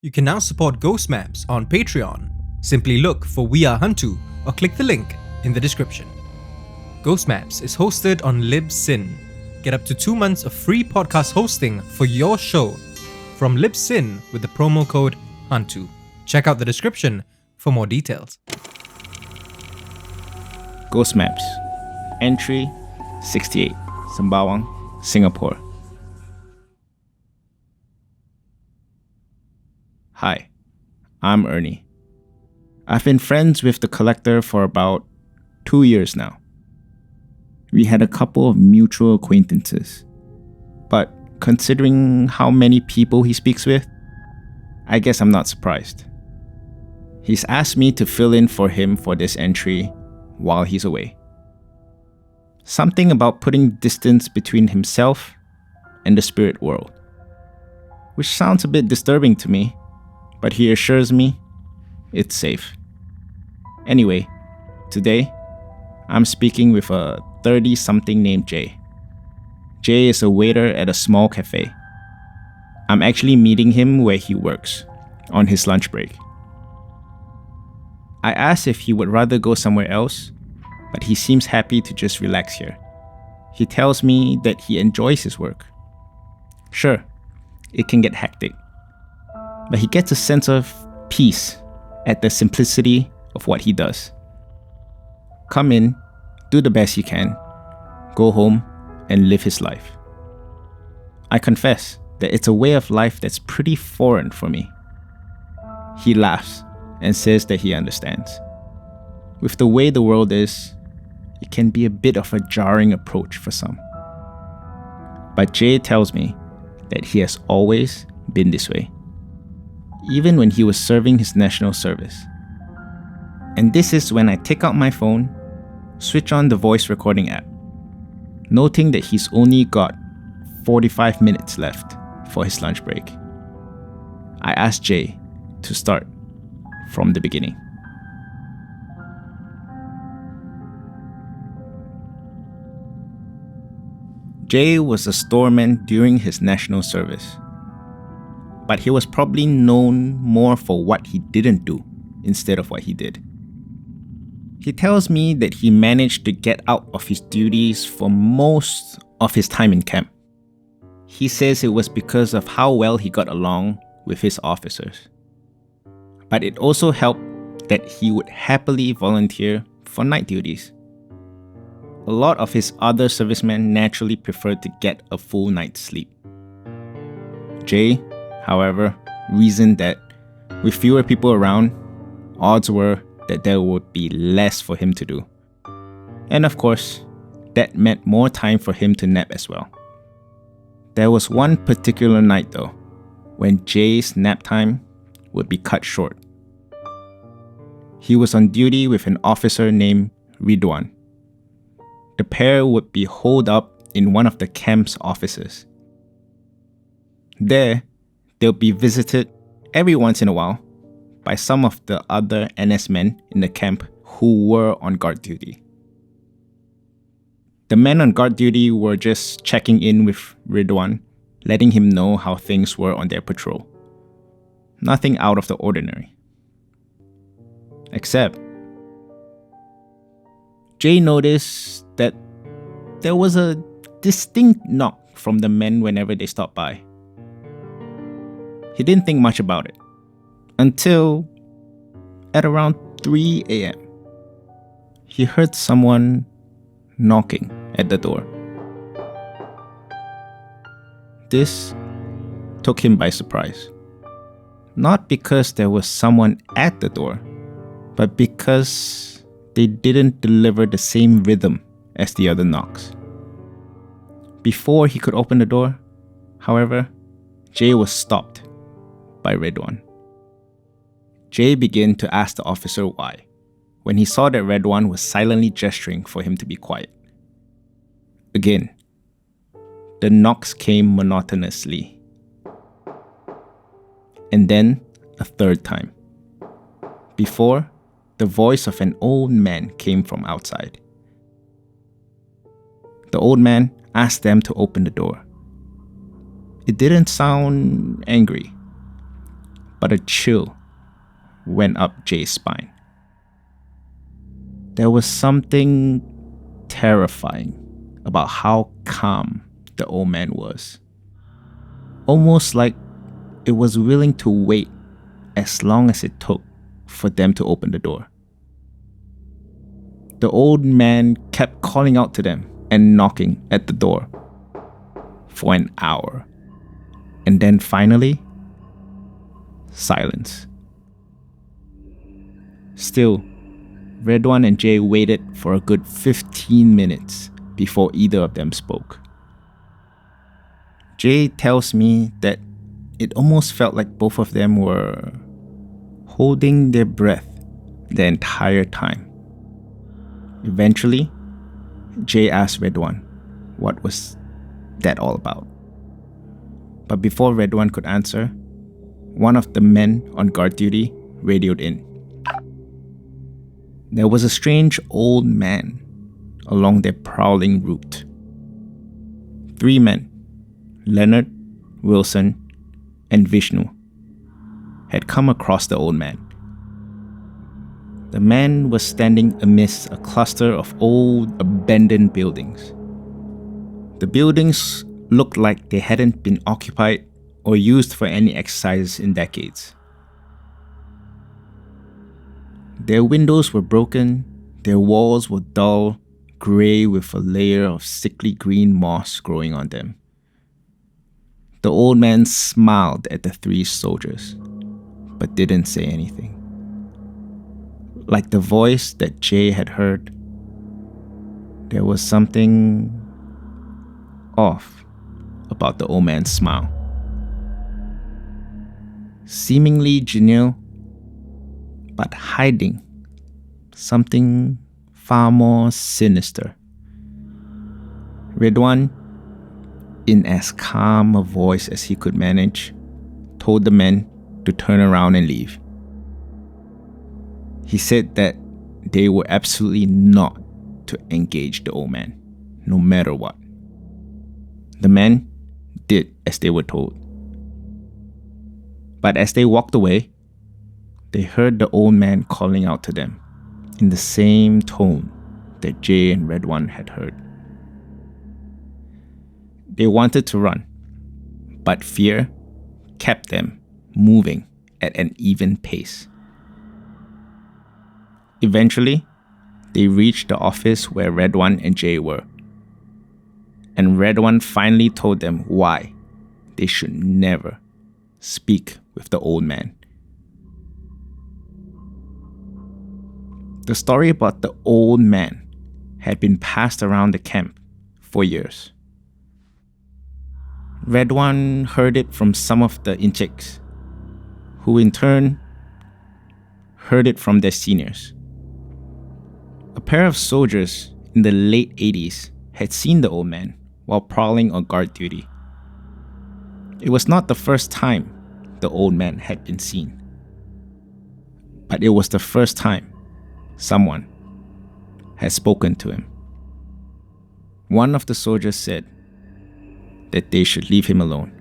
You can now support Ghost Maps on Patreon. Simply look for We Are Hantu or click the link in the description. Ghost Maps is hosted on Libsyn. Get up to 2 months of free podcast hosting for your show from Libsyn with the promo code HANTU. Check out the description for more details. Ghost Maps. Entry 68, Sembawang, Singapore. Hi, I'm Ernie. I've been friends with the collector for about 2 years now. We had a couple of mutual acquaintances, but considering how many people he speaks with, I guess I'm not surprised. He's asked me to fill in for him for this entry while he's away. Something about putting distance between himself and the spirit world, which sounds a bit disturbing to me, but he assures me it's safe. Anyway, today I'm speaking with a 30-something named Jay. Jay is a waiter at a small cafe. I'm actually meeting him where he works, on his lunch break. I asked if he would rather go somewhere else, but he seems happy to just relax here. He tells me that he enjoys his work. Sure, it can get hectic, but he gets a sense of peace at the simplicity of what he does. Come in, do the best you can, go home, and live his life. I confess that it's a way of life that's pretty foreign for me. He laughs and says that he understands. With the way the world is, it can be a bit of a jarring approach for some. But Jay tells me that he has always been this way, even when he was serving his national service. And this is when I take out my phone, switch on the voice recording app, noting that he's only got 45 minutes left for his lunch break. I asked Jay to start from the beginning. Jay was a storeman during his national service, but he was probably known more for what he didn't do instead of what he did. He tells me that he managed to get out of his duties for most of his time in camp. He says it was because of how well he got along with his officers. But it also helped that he would happily volunteer for night duties. A lot of his other servicemen naturally preferred to get a full night's sleep. Jay, however, reasoned that with fewer people around, odds were that there would be less for him to do. And of course, that meant more time for him to nap as well. There was one particular night though, when Jay's nap time would be cut short. He was on duty with an officer named Ridwan. The pair would be holed up in one of the camp's offices. There, they'll be visited every once in a while by some of the other NS men in the camp who were on guard duty. The men on guard duty were just checking in with Ridwan, letting him know how things were on their patrol. Nothing out of the ordinary. Except, Jay noticed that there was a distinct knock from the men whenever they stopped by. He didn't think much about it until at around 3 a.m. he heard someone knocking at the door. This took him by surprise. Not because there was someone at the door, but because they didn't deliver the same rhythm as the other knocks. Before he could open the door, however, Jay was stopped by Ridwan. Jay began to ask the officer why, when he saw that Ridwan was silently gesturing for him to be quiet. Again, the knocks came monotonously. And then a third time. Before, the voice of an old man came from outside. The old man asked them to open the door. It didn't sound angry, but a chill went up Jay's spine. There was something terrifying about how calm the old man was. Almost like it was willing to wait as long as it took for them to open the door. The old man kept calling out to them and knocking at the door for an hour. And then finally, silence. Still, Redwan and Jay waited for a good 15 minutes before either of them spoke. Jay tells me that it almost felt like both of them were holding their breath the entire time. Eventually, Jay asked Redwan what was that all about. But before Redwan could answer, one of the men on guard duty radioed in. There was a strange old man along their prowling route. 3 men, Leonard, Wilson, and Vishnu, had come across the old man. The man was standing amidst a cluster of old, abandoned buildings. The buildings looked like they hadn't been occupied or used for any exercise in decades. Their windows were broken, their walls were dull, grey with a layer of sickly green moss growing on them. The old man smiled at the 3 soldiers, but didn't say anything. Like the voice that Jay had heard, there was something off about the old man's smile. Seemingly genial, but hiding something far more sinister. Redwan, in as calm a voice as he could manage, told the men to turn around and leave. He said that they were absolutely not to engage the old man, no matter what. The men did as they were told. But as they walked away, they heard the old man calling out to them in the same tone that Jay and Redwan had heard. They wanted to run, but fear kept them moving at an even pace. Eventually, they reached the office where Redwan and Jay were, and Redwan finally told them why they should never speak with the old man. The story about the old man had been passed around the camp for years. Redwan heard it from some of the incheks, who in turn heard it from their seniors. A pair of soldiers in the late 80s had seen the old man while prowling on guard duty. It was not the first time the old man had been seen, but it was the first time someone had spoken to him. One of the soldiers said that they should leave him alone.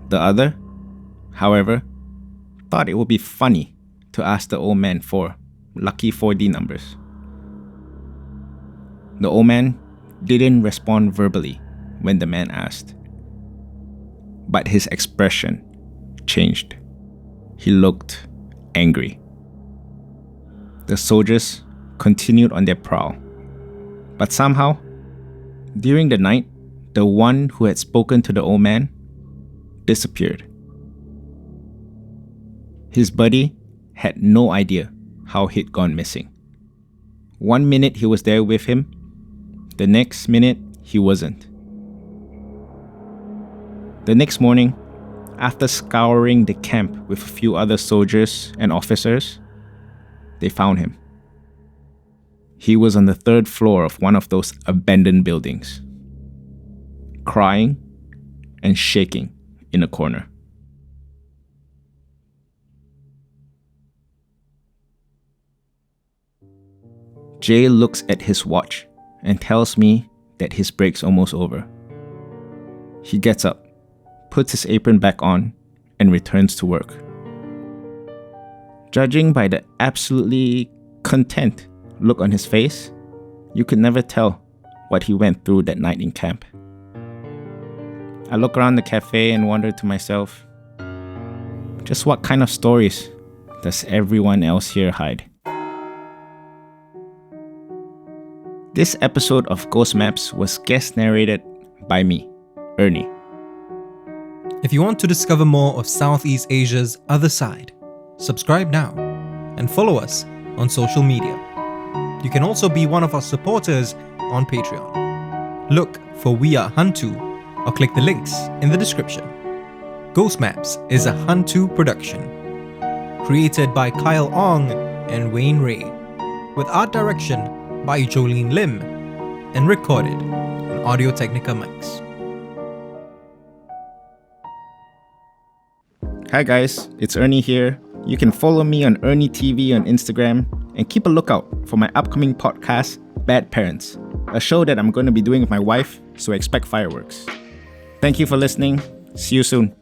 The other, however, thought it would be funny to ask the old man for lucky 4D numbers. The old man didn't respond verbally when the man asked, but his expression changed. He looked angry. The soldiers continued on their prowl, but somehow, during the night, the one who had spoken to the old man disappeared. His buddy had no idea how he'd gone missing. 1 minute he was there with him, the next minute he wasn't. The next morning, after scouring the camp with a few other soldiers and officers, they found him. He was on the 3rd floor of one of those abandoned buildings, crying and shaking in a corner. Jay looks at his watch and tells me that his break's almost over. He gets up, puts his apron back on, and returns to work. Judging by the absolutely content look on his face, you could never tell what he went through that night in camp. I look around the cafe and wonder to myself, just what kind of stories does everyone else here hide? This episode of Ghost Maps was guest narrated by me, Ernie. If you want to discover more of Southeast Asia's other side, subscribe now and follow us on social media. You can also be one of our supporters on Patreon. Look for We Are Hantu or click the links in the description. Ghost Maps is a Hantu production, created by Kyle Ong and Wayne Ray, with art direction by Jolene Lim, and recorded on Audio-Technica mics. Hi guys, it's Ernie here. You can follow me on Ernie TV on Instagram and keep a lookout for my upcoming podcast, Bad Parents, a show that I'm going to be doing with my wife, so expect fireworks. Thank you for listening. See you soon.